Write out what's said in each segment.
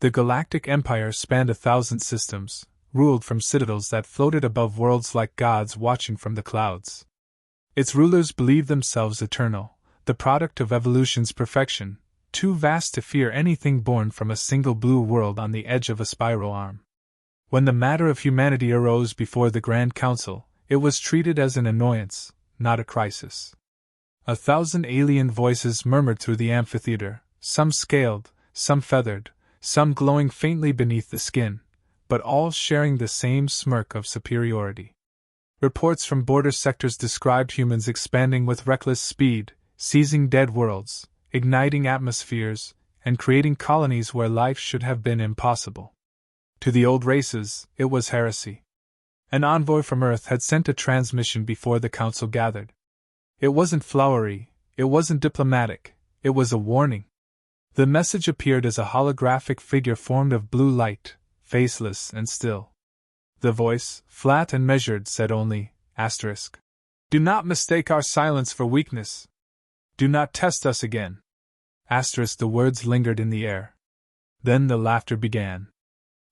The Galactic Empire spanned 1,000 systems, ruled from citadels that floated above worlds like gods watching from the clouds. Its rulers believed themselves eternal, the product of evolution's perfection, too vast to fear anything born from a single blue world on the edge of a spiral arm. When the matter of humanity arose before the Grand Council, it was treated as an annoyance, not a crisis. 1,000 alien voices murmured through the amphitheater, some scaled, some feathered, some glowing faintly beneath the skin, but all sharing the same smirk of superiority. Reports from border sectors described humans expanding with reckless speed, seizing dead worlds, igniting atmospheres, and creating colonies where life should have been impossible. To the old races, it was heresy. An envoy from Earth had sent a transmission before the council gathered. It wasn't flowery, it wasn't diplomatic, it was a warning. The message appeared as a holographic figure formed of blue light, faceless and still. The voice, flat and measured, said only, asterisk. Do not mistake our silence for weakness. Do not test us again. Asterisk. The words lingered in the air. Then the laughter began.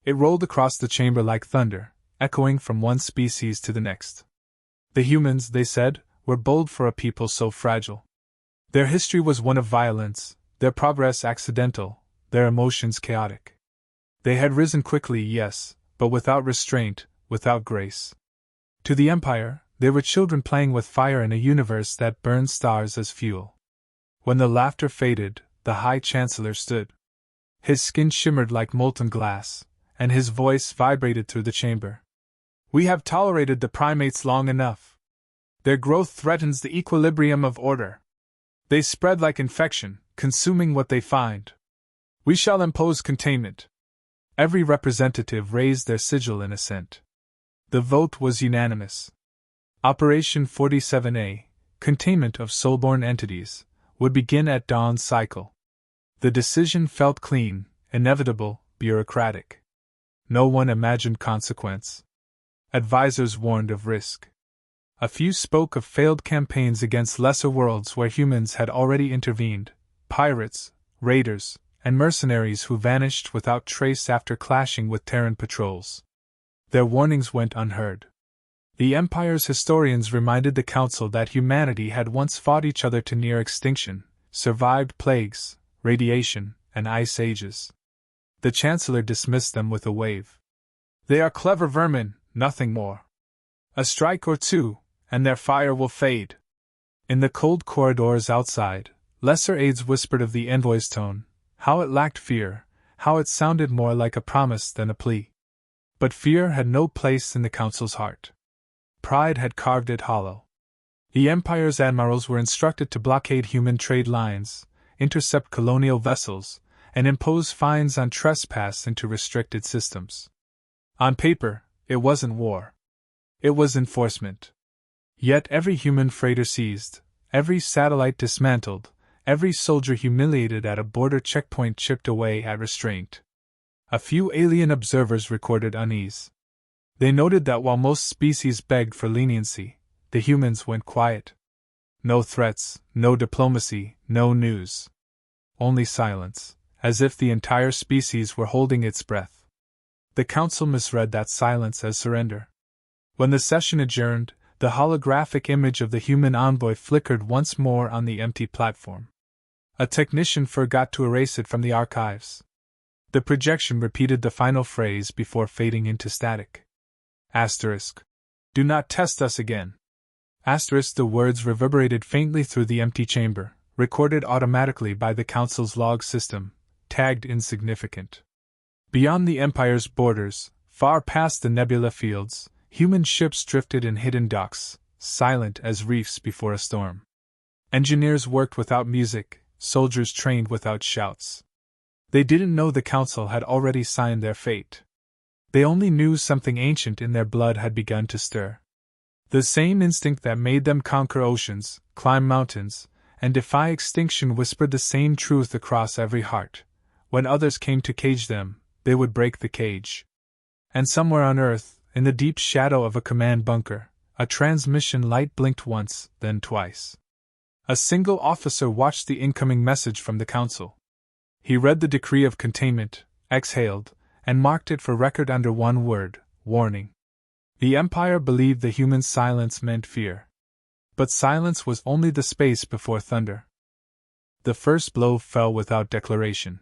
It rolled across the chamber like thunder, echoing from one species to the next. The humans, they said, were bold for a people so fragile. Their history was one of violence, their progress accidental, their emotions chaotic. They had risen quickly, yes, but without restraint, without grace. To the Empire, they were children playing with fire in a universe that burned stars as fuel. When the laughter faded, the High Chancellor stood. His skin shimmered like molten glass, and his voice vibrated through the chamber. We have tolerated the primates long enough. Their growth threatens the equilibrium of order. They spread like infection, consuming what they find. We shall impose containment. Every representative raised their sigil in assent. The vote was unanimous. Operation 47A, Containment of Soulborn Entities, would begin at dawn's cycle. The decision felt clean, inevitable, bureaucratic. No one imagined consequence. Advisors warned of risk. A few spoke of failed campaigns against lesser worlds where humans had already intervened, pirates, raiders, and mercenaries who vanished without trace after clashing with Terran patrols. Their warnings went unheard. The Empire's historians reminded the Council that humanity had once fought each other to near extinction, survived plagues, radiation, and ice ages. The Chancellor dismissed them with a wave. They are clever vermin, nothing more. A strike or two, and their fire will fade. In the cold corridors outside, lesser aides whispered of the envoy's tone, how it lacked fear, how it sounded more like a promise than a plea. But fear had no place in the Council's heart. Pride had carved it hollow. The Empire's admirals were instructed to blockade human trade lines, intercept colonial vessels, and impose fines on trespass into restricted systems. On paper, it wasn't war. It was enforcement. Yet every human freighter seized, every satellite dismantled, every soldier humiliated at a border checkpoint chipped away at restraint. A few alien observers recorded unease. They noted that while most species begged for leniency, the humans went quiet. No threats, no diplomacy, no news. Only silence, as if the entire species were holding its breath. The Council misread that silence as surrender. When the session adjourned, the holographic image of the human envoy flickered once more on the empty platform. A technician forgot to erase it from the archives. The projection repeated the final phrase before fading into static. Asterisk. Do not test us again. Asterisk. The words reverberated faintly through the empty chamber, recorded automatically by the Council's log system, tagged insignificant. Beyond the Empire's borders, far past the nebula fields, human ships drifted in hidden docks, silent as reefs before a storm. Engineers worked without music, soldiers trained without shouts. They didn't know the Council had already signed their fate. They only knew something ancient in their blood had begun to stir. The same instinct that made them conquer oceans, climb mountains, and defy extinction whispered the same truth across every heart. When others came to cage them, they would break the cage. And somewhere on Earth, in the deep shadow of a command bunker, a transmission light blinked once, then twice. A single officer watched the incoming message from the Council. He read the decree of containment, exhaled, and marked it for record under one word: warning. The Empire believed the human silence meant fear. But silence was only the space before thunder. The first blow fell without declaration.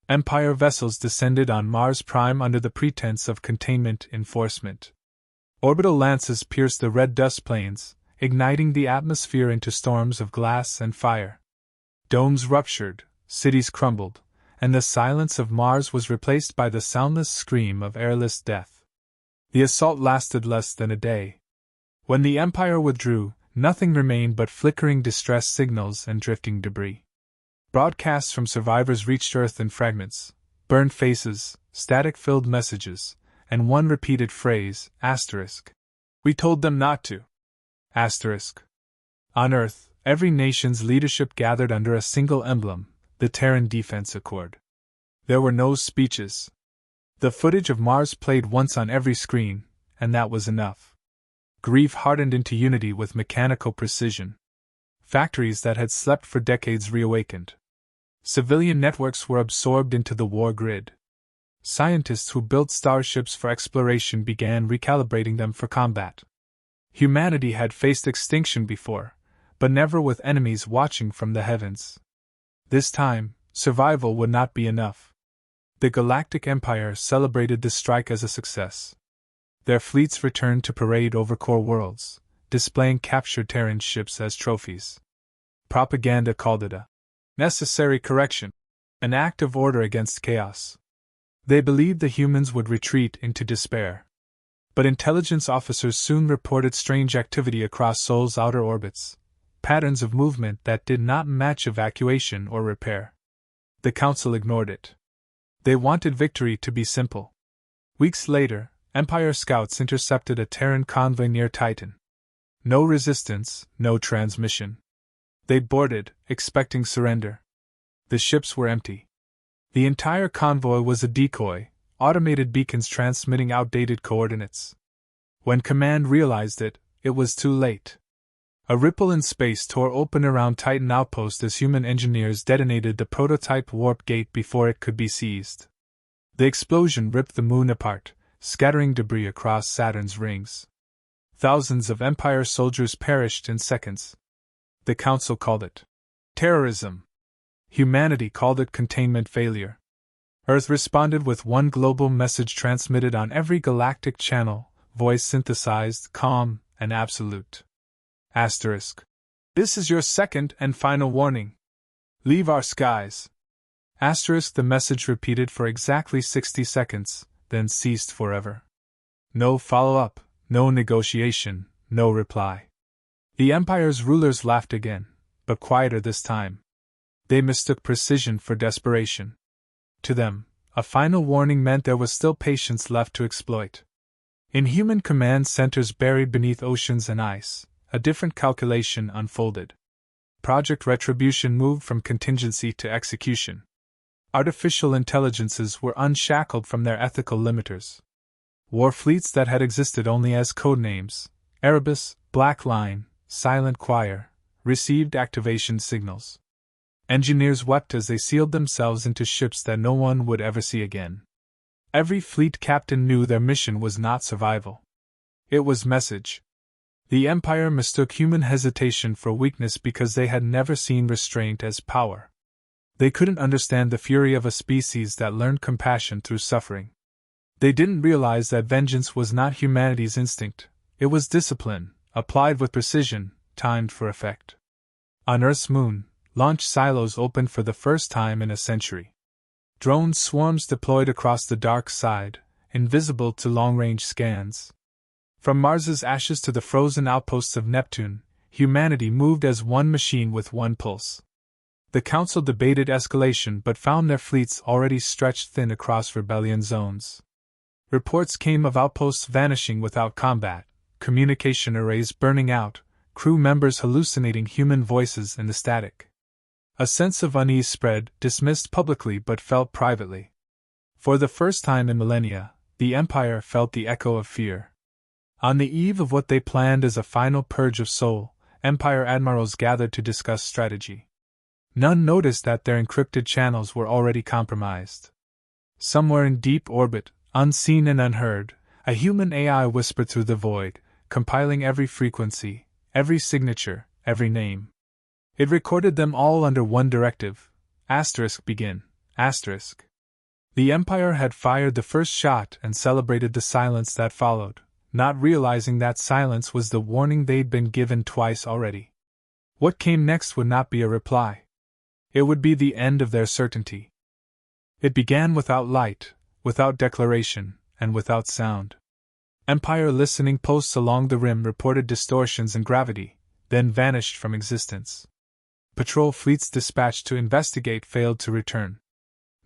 Empire vessels descended on Mars Prime under the pretense of containment enforcement. Orbital lances pierced the red dust plains, igniting the atmosphere into storms of glass and fire. Domes ruptured, cities crumbled, and the silence of Mars was replaced by the soundless scream of airless death. The assault lasted less than a day. When the Empire withdrew, nothing remained but flickering distress signals and drifting debris. Broadcasts from survivors reached Earth in fragments: burned faces, static-filled messages, and one repeated phrase: asterisk. We told them not to. Asterisk. On Earth, every nation's leadership gathered under a single emblem: the Terran Defense Accord. There were no speeches. The footage of Mars played once on every screen, and that was enough. Grief hardened into unity with mechanical precision. Factories that had slept for decades reawakened. Civilian networks were absorbed into the war grid. Scientists who built starships for exploration began recalibrating them for combat. Humanity had faced extinction before, but never with enemies watching from the heavens. This time, survival would not be enough. The Galactic Empire celebrated the strike as a success. Their fleets returned to parade over core worlds, displaying captured Terran ships as trophies. Propaganda called it a necessary correction, an act of order against chaos. They believed the humans would retreat into despair. But intelligence officers soon reported strange activity across Sol's outer orbits, patterns of movement that did not match evacuation or repair. The Council ignored it. They wanted victory to be simple. Weeks later, Empire scouts intercepted a Terran convoy near Titan. No resistance, no transmission. They boarded, expecting surrender. The ships were empty. The entire convoy was a decoy, automated beacons transmitting outdated coordinates. When command realized it, it was too late. A ripple in space tore open around Titan outpost as human engineers detonated the prototype warp gate before it could be seized. The explosion ripped the moon apart, scattering debris across Saturn's rings. Thousands of Empire soldiers perished in seconds. The Council called it terrorism. Humanity called it containment failure. Earth responded with one global message transmitted on every galactic channel, voice synthesized, calm, and absolute. Asterisk. This is your second and final warning. Leave our skies. Asterisk. The message repeated for exactly 60 seconds, then ceased forever. No follow-up, no negotiation, no reply. The Empire's rulers laughed again, but quieter this time. They mistook precision for desperation. To them, a final warning meant there was still patience left to exploit. In human command centers buried beneath oceans and ice, a different calculation unfolded. Project Retribution moved from contingency to execution. Artificial intelligences were unshackled from their ethical limiters. War fleets that had existed only as codenames, Erebus, Black Line, Silent Choir, received activation signals. Engineers wept as they sealed themselves into ships that no one would ever see again. Every fleet captain knew their mission was not survival. It was message. The Empire mistook human hesitation for weakness because they had never seen restraint as power. They couldn't understand the fury of a species that learned compassion through suffering. They didn't realize that vengeance was not humanity's instinct, it was discipline, applied with precision, timed for effect. On Earth's moon, launch silos opened for the first time in a century. Drone swarms deployed across the dark side, invisible to long-range scans. From Mars's ashes to the frozen outposts of Neptune, humanity moved as one machine with one pulse. The Council debated escalation but found their fleets already stretched thin across rebellion zones. Reports came of outposts vanishing without combat, communication arrays burning out, crew members hallucinating human voices in the static. A sense of unease spread, dismissed publicly but felt privately. For the first time in millennia, the Empire felt the echo of fear. On the eve of what they planned as a final purge of Sol, Empire admirals gathered to discuss strategy. None noticed that their encrypted channels were already compromised. Somewhere in deep orbit, unseen and unheard, a human AI whispered through the void, compiling every frequency, every signature, every name. It recorded them all under one directive: begin. The Empire had fired the first shot and celebrated the silence that followed, not realizing that silence was the warning they'd been given twice already. What came next would not be a reply. It would be the end of their certainty. It began without light, without declaration, and without sound. Empire listening posts along the rim reported distortions in gravity, then vanished from existence. Patrol fleets dispatched to investigate failed to return.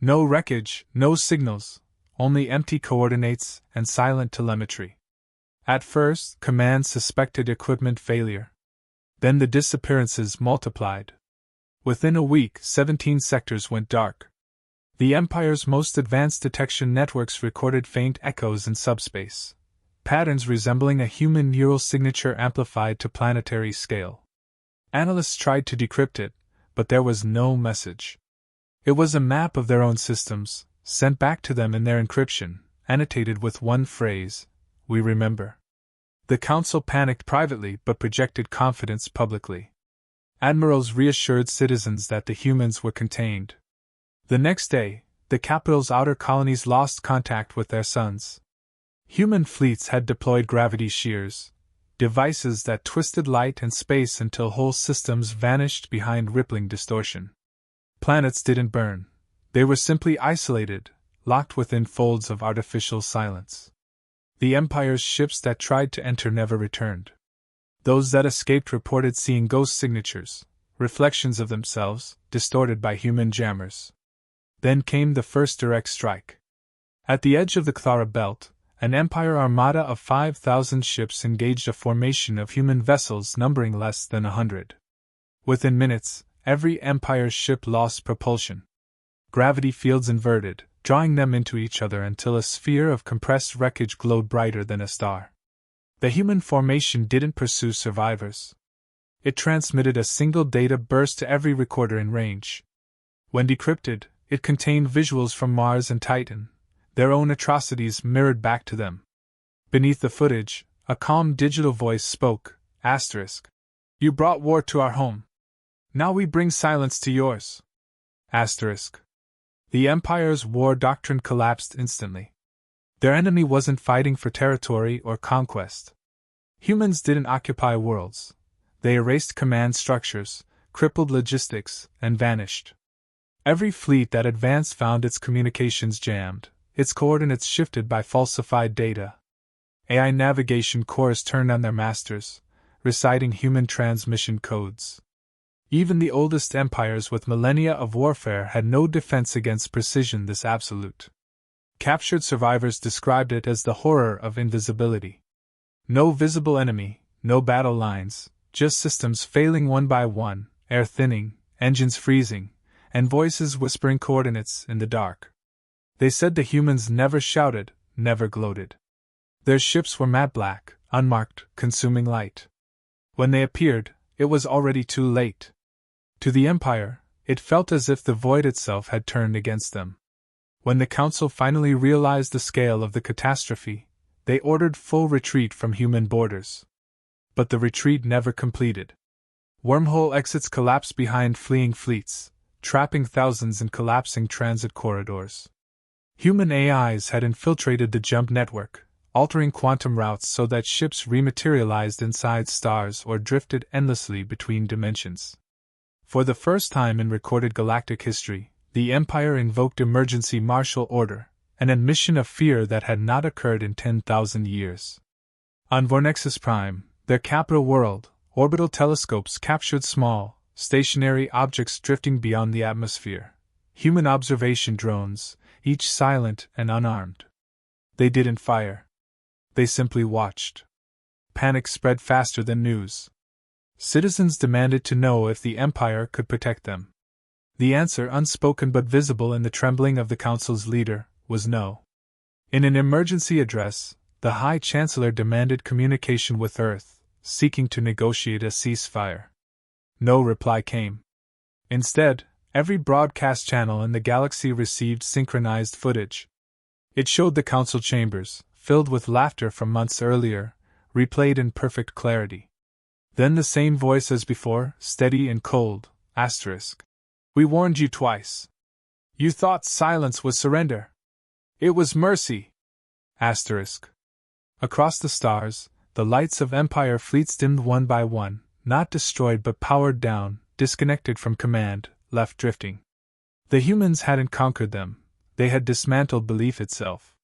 No wreckage, no signals, only empty coordinates and silent telemetry. At first, command suspected equipment failure. Then the disappearances multiplied. Within a week, 17 sectors went dark. The Empire's most advanced detection networks recorded faint echoes in subspace, patterns resembling a human neural signature amplified to planetary scale. Analysts tried to decrypt it, but there was no message. It was a map of their own systems, sent back to them in their encryption, annotated with one phrase: "We remember." The Council panicked privately but projected confidence publicly. Admirals reassured citizens that the humans were contained. The next day, the capital's outer colonies lost contact with their suns. Human fleets had deployed gravity shears, devices that twisted light and space until whole systems vanished behind rippling distortion. Planets didn't burn. They were simply isolated, locked within folds of artificial silence. The Empire's ships that tried to enter never returned. Those that escaped reported seeing ghost signatures, reflections of themselves, distorted by human jammers. Then came the first direct strike. At the edge of the Clara Belt, an Empire armada of 5,000 ships engaged a formation of human vessels numbering less than 100. Within minutes, every Empire ship lost propulsion. Gravity fields inverted, drawing them into each other until a sphere of compressed wreckage glowed brighter than a star. The human formation didn't pursue survivors. It transmitted a single data burst to every recorder in range. When decrypted, it contained visuals from Mars and Titan, their own atrocities mirrored back to them. Beneath the footage, a calm digital voice spoke: "You brought war to our home. Now we bring silence to yours." The Empire's war doctrine collapsed instantly. Their enemy wasn't fighting for territory or conquest. Humans didn't occupy worlds. They erased command structures, crippled logistics, and vanished. Every fleet that advanced found its communications jammed, its coordinates shifted by falsified data. AI navigation cores turned on their masters, reciting human transmission codes. Even the oldest empires with millennia of warfare had no defense against precision this absolute. Captured survivors described it as the horror of invisibility. No visible enemy, no battle lines, just systems failing one by one, air thinning, engines freezing, and voices whispering coordinates in the dark. They said the humans never shouted, never gloated. Their ships were matte black, unmarked, consuming light. When they appeared, it was already too late. To the Empire, it felt as if the void itself had turned against them. When the Council finally realized the scale of the catastrophe, they ordered full retreat from human borders. But the retreat never completed. Wormhole exits collapsed behind fleeing fleets, trapping thousands in collapsing transit corridors. Human AIs had infiltrated the jump network, altering quantum routes so that ships rematerialized inside stars or drifted endlessly between dimensions. For the first time in recorded galactic history, the Empire invoked emergency martial order, an admission of fear that had not occurred in 10,000 years. On Vornexus Prime, their capital world, orbital telescopes captured small, stationary objects drifting beyond the atmosphere. Human observation drones, each silent and unarmed. They didn't fire. They simply watched. Panic spread faster than news. Citizens demanded to know if the Empire could protect them. The answer, unspoken but visible in the trembling of the Council's leader, was no. In an emergency address, the High Chancellor demanded communication with Earth, seeking to negotiate a ceasefire. No reply came. Instead, Every broadcast channel in the galaxy received synchronized footage. It showed the council chambers, filled with laughter from months earlier, replayed in perfect clarity. Then the same voice as before, steady and cold, asterisk. We warned you twice. You thought silence was surrender. It was mercy. Asterisk. Across the stars, the lights of Empire fleets dimmed one by one, not destroyed but powered down, disconnected from command, left drifting. The humans hadn't conquered them, they had dismantled belief itself.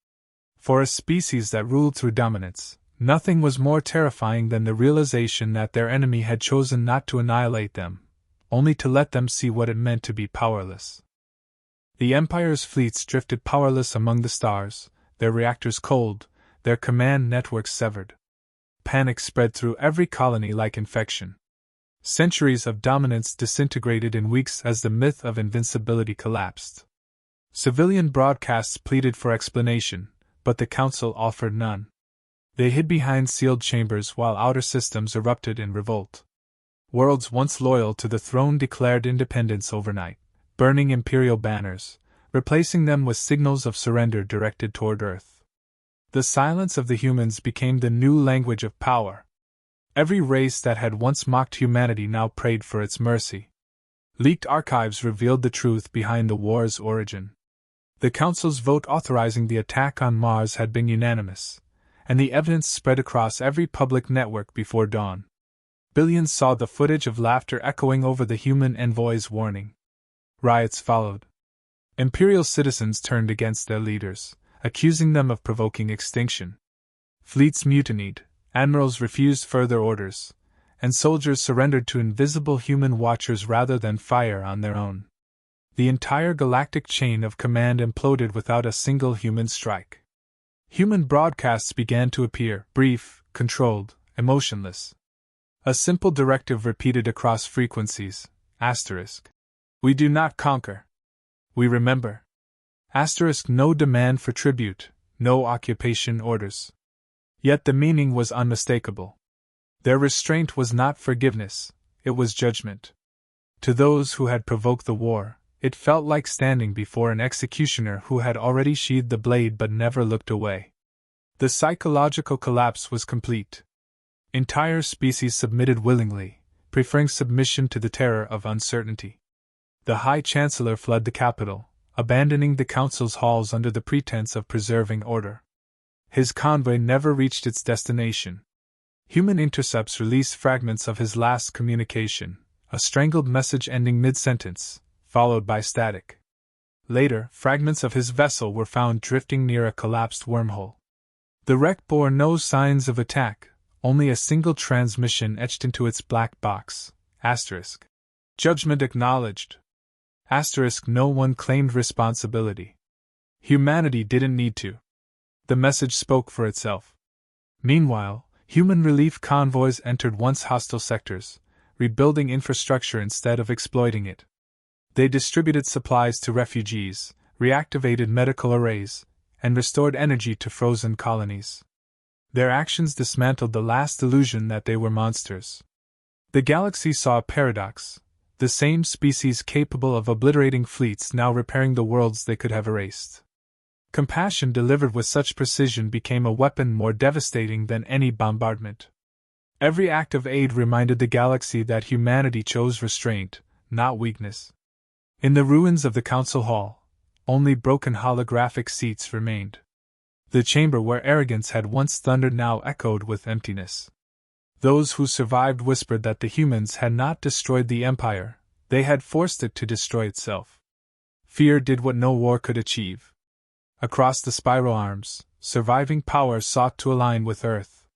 For a species that ruled through dominance, nothing was more terrifying than the realization that their enemy had chosen not to annihilate them, only to let them see what it meant to be powerless. The Empire's fleets drifted powerless among the stars, their reactors cold, their command networks severed. Panic spread through every colony like infection. Centuries of dominance disintegrated in weeks as the myth of invincibility collapsed. Civilian broadcasts pleaded for explanation, but the Council offered none. They hid behind sealed chambers while outer systems erupted in revolt. Worlds once loyal to the throne declared independence overnight, burning imperial banners, replacing them with signals of surrender directed toward Earth. The silence of the humans became the new language of power. Every race that had once mocked humanity now prayed for its mercy. Leaked archives revealed the truth behind the war's origin. The Council's vote authorizing the attack on Mars had been unanimous, and the evidence spread across every public network before dawn. Billions saw the footage of laughter echoing over the human envoy's warning. Riots followed. Imperial citizens turned against their leaders, accusing them of provoking extinction. Fleets mutinied, admirals refused further orders, and soldiers surrendered to invisible human watchers rather than fire on their own. The entire galactic chain of command imploded without a single human strike. Human broadcasts began to appear, brief, controlled, emotionless. A simple directive repeated across frequencies, asterisk. We do not conquer. We remember. Asterisk. No demand for tribute, no occupation orders. Yet the meaning was unmistakable. Their restraint was not forgiveness, it was judgment. To those who had provoked the war, it felt like standing before an executioner who had already sheathed the blade but never looked away. The psychological collapse was complete. Entire species submitted willingly, preferring submission to the terror of uncertainty. The High Chancellor fled the capital, abandoning the Council's halls under the pretense of preserving order. His convoy never reached its destination. Human intercepts released fragments of his last communication, a strangled message ending mid-sentence, followed by static. Later, fragments of his vessel were found drifting near a collapsed wormhole. The wreck bore no signs of attack, only a single transmission etched into its black box, asterisk. Judgment acknowledged. Asterisk. No one claimed responsibility. Humanity didn't need to. The message spoke for itself. Meanwhile, human relief convoys entered once hostile sectors, rebuilding infrastructure instead of exploiting it. They distributed supplies to refugees, reactivated medical arrays, and restored energy to frozen colonies. Their actions dismantled the last illusion that they were monsters. The galaxy saw a paradox: the same species capable of obliterating fleets now repairing the worlds they could have erased. Compassion delivered with such precision became a weapon more devastating than any bombardment. Every act of aid reminded the galaxy that humanity chose restraint, not weakness. In the ruins of the Council Hall, only broken holographic seats remained. The chamber where arrogance had once thundered now echoed with emptiness. Those who survived whispered that the humans had not destroyed the Empire, they had forced it to destroy itself. Fear did what no war could achieve. Across the spiral arms, surviving powers sought to align with Earth.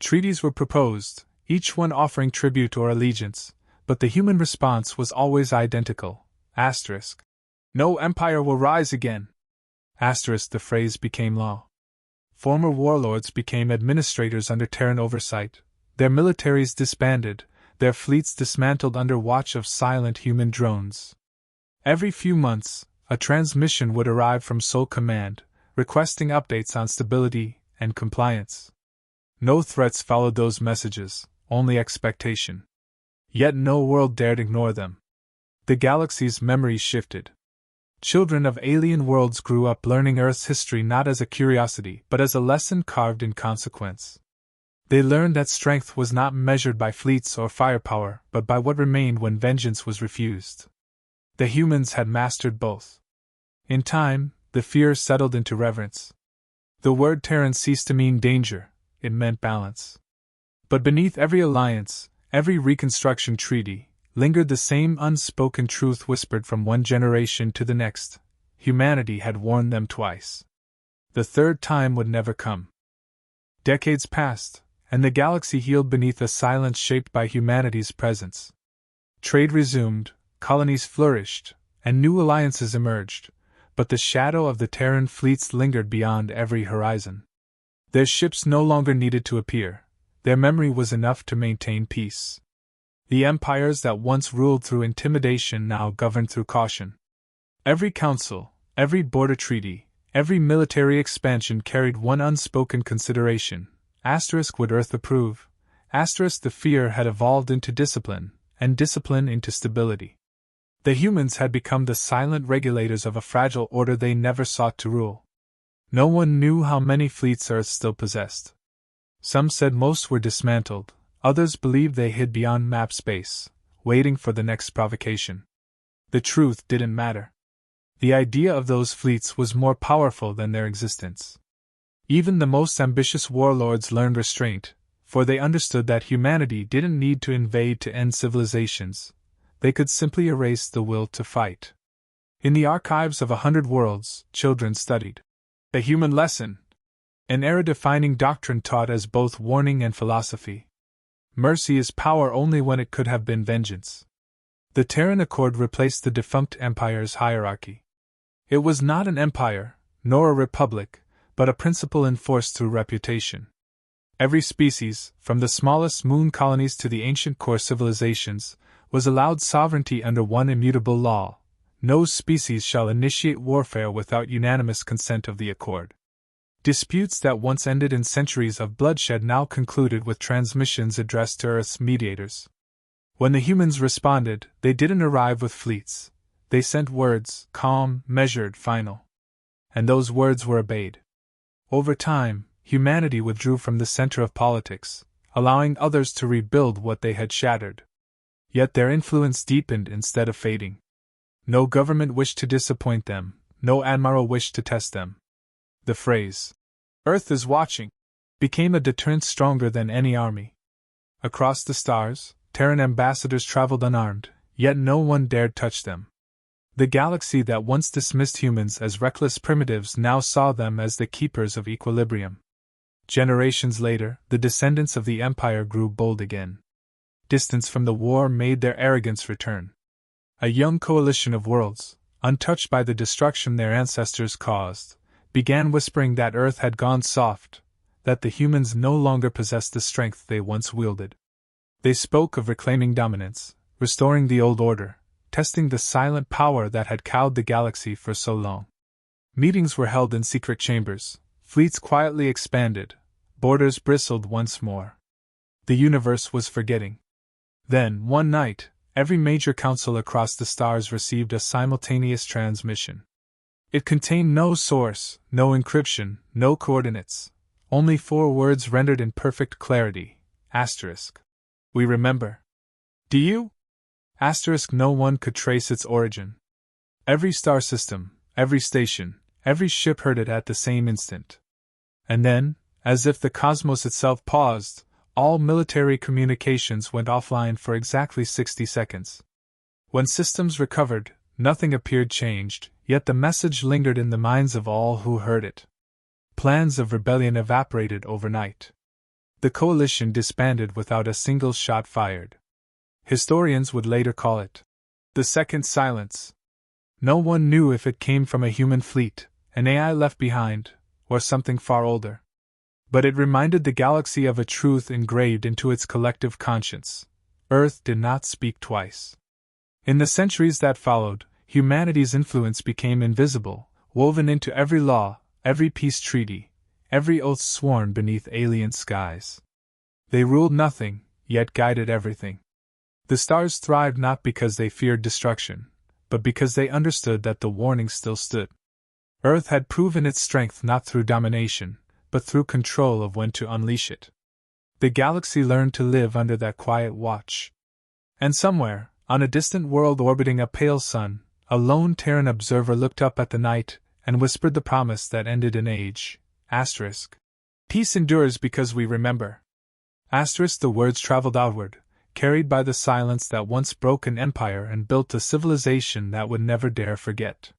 Treaties were proposed, each one offering tribute or allegiance, but the human response was always identical. Asterisk. No empire will rise again. Asterisk. The phrase became law. Former warlords became administrators under Terran oversight, their militaries disbanded, their fleets dismantled under watch of silent human drones. Every few months, a transmission would arrive from Sol Command, requesting updates on stability and compliance. No threats followed those messages, only expectation. Yet no world dared ignore them. The galaxy's memories shifted. Children of alien worlds grew up learning Earth's history not as a curiosity but as a lesson carved in consequence. They learned that strength was not measured by fleets or firepower, but by what remained when vengeance was refused. The humans had mastered both. In time, the fear settled into reverence. The word Terran ceased to mean danger, it meant balance. But beneath every alliance, every reconstruction treaty, lingered the same unspoken truth whispered from one generation to the next. Humanity had warned them twice. The third time would never come. Decades passed, and the galaxy healed beneath a silence shaped by humanity's presence. Trade resumed, colonies flourished, and new alliances emerged, but the shadow of the Terran fleets lingered beyond every horizon. Their ships no longer needed to appear, their memory was enough to maintain peace. The empires that once ruled through intimidation now governed through caution. Every council, every border treaty, every military expansion carried one unspoken consideration. Would Earth approve? The fear had evolved into discipline, and discipline into stability. The humans had become the silent regulators of a fragile order they never sought to rule. No one knew how many fleets Earth still possessed. Some said most were dismantled, others believed they hid beyond map space, waiting for the next provocation. The truth didn't matter. The idea of those fleets was more powerful than their existence. Even the most ambitious warlords learned restraint, for they understood that humanity didn't need to invade to end civilizations, they could simply erase the will to fight. In the archives of 100 worlds, children studied the human lesson, an era-defining doctrine taught as both warning and philosophy. Mercy is power only when it could have been vengeance. The Terran Accord replaced the defunct empire's hierarchy. It was not an empire, nor a republic, but a principle enforced through reputation. Every species, from the smallest moon colonies to the ancient core civilizations, was allowed sovereignty under one immutable law: no species shall initiate warfare without unanimous consent of the Accord. Disputes that once ended in centuries of bloodshed now concluded with transmissions addressed to Earth's mediators. When the humans responded, they didn't arrive with fleets. They sent words, calm, measured, final. And those words were obeyed. Over time, humanity withdrew from the center of politics, allowing others to rebuild what they had shattered. Yet their influence deepened instead of fading. No government wished to disappoint them, no admiral wished to test them. The phrase, "Earth is watching," became a deterrent stronger than any army. Across the stars, Terran ambassadors traveled unarmed, yet no one dared touch them. The galaxy that once dismissed humans as reckless primitives now saw them as the keepers of equilibrium. Generations later, the descendants of the Empire grew bold again. Distance from the war made their arrogance return. A young coalition of worlds, untouched by the destruction their ancestors caused, began whispering that Earth had gone soft, that the humans no longer possessed the strength they once wielded. They spoke of reclaiming dominance, restoring the old order, testing the silent power that had cowed the galaxy for so long. Meetings were held in secret chambers, fleets quietly expanded, borders bristled once more. The universe was forgetting. Then, one night, every major council across the stars received a simultaneous transmission. It contained no source, no encryption, no coordinates, only 4 words rendered in perfect clarity: asterisk. We remember. Do you? Asterisk. No one could trace its origin. Every star system, every station, every ship heard it at the same instant. And then, as if the cosmos itself paused, all military communications went offline for exactly 60 seconds. When systems recovered, nothing appeared changed, yet the message lingered in the minds of all who heard it. Plans of rebellion evaporated overnight. The coalition disbanded without a single shot fired. Historians would later call it the Second Silence. No one knew if it came from a human fleet, an AI left behind, or something far older. But it reminded the galaxy of a truth engraved into its collective conscience: Earth did not speak twice. In the centuries that followed, humanity's influence became invisible, woven into every law, every peace treaty, every oath sworn beneath alien skies. They ruled nothing, yet guided everything. The stars thrived not because they feared destruction, but because they understood that the warning still stood. Earth had proven its strength not through domination, but through control of when to unleash it. The galaxy learned to live under that quiet watch. And somewhere, on a distant world orbiting a pale sun, a lone Terran observer looked up at the night and whispered the promise that ended an age. Peace endures because we remember. The words traveled outward, carried by the silence that once broke an empire and built a civilization that would never dare forget.